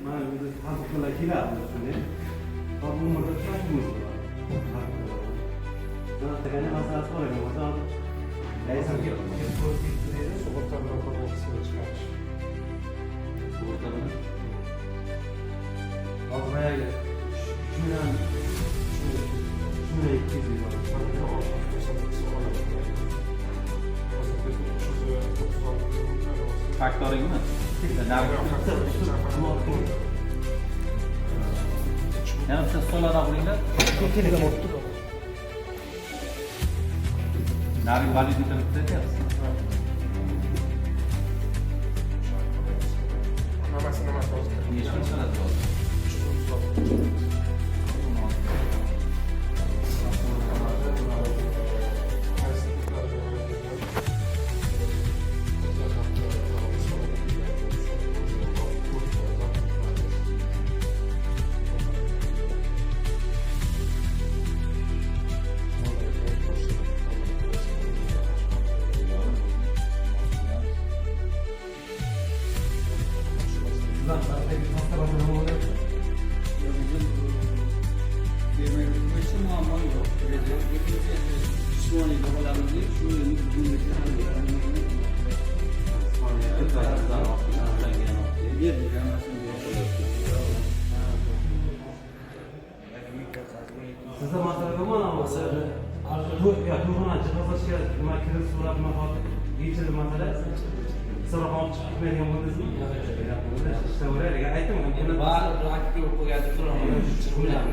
Mana o'zi tanqidlar keladi shunday. Bu umrda shunday bo'ladi. Mana masalasi bor ekan, masalan, laysansiya sug'urta raqamini chiqarish. sug'urta bilan hozir shundan 200 bor. Faktoringmi? Yana bitta so'lana bo'linglar. Nari validitini bityapsiz. Hammasi nima hozir? Nechta so'ladi hozir? Sizda masalaga mana masala. To'g'ri jihozlashga nima kirib so'rab yechildi masala. So'roq chiqib ketmaydigan bo'ldingizmi? Ishlayveraylik. Aytdim, Baribir aktiv qo'yadi imkoniyat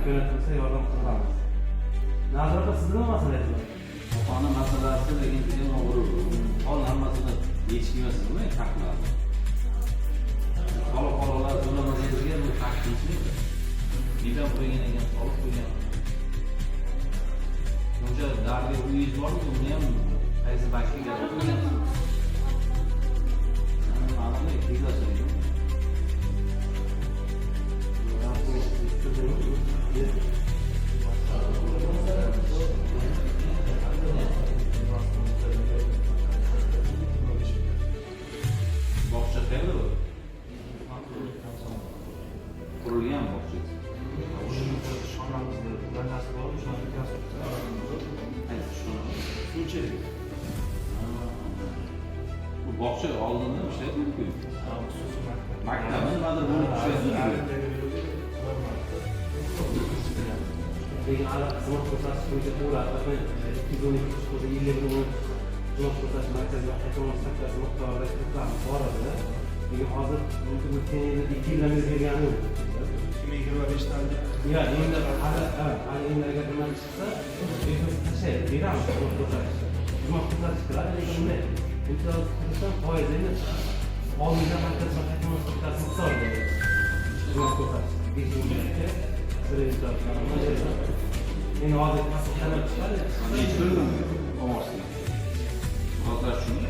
yordam qilamiz. Nazarda sizda nima masalangiz? Ona masalasi degan juda og'ir. Hol hammasini yechib emasizmi? Haqlar. Qolib-qollar to'lamasangizga bu haq yechilmaydi. Nega qo'ygan ekan, solib qo'ygan. Uncha darga uyingiz bormi? Uni ham qaysi bankiga qo'ygansiz? Ma'lumot tegishli. Bog'cha qayerda bu? Qurilgan bog'cha. Bu bog'cha oldindan ishlaydi-ku. Maktab nimadir bo'lib ishlaydi. Lekin xizmat ko'rsatish bo'yicha to'g'ri, 212 ko'da 50 million xizmat ko'rsatish markaziga qayta miqdorida kiritamiz bor edi. Lekin hozir o'tgan yilda 2 yildan beri bergani yo'q. 2025 dan Ya, endi hali endi nima chiqsa, tashlaydi, beramiz xizmat ko'rsatish. Xizmat ko'rsatish qiladi, lekin bunday imtiyoz qilishdan foizini oldindan markazga qayta ko'rsatish miqdorida xizmat ko'rsatish. 5 yilgacha endi hozir tasdiqlanib chiqadi. Nechta ovoz? Hozir shuni.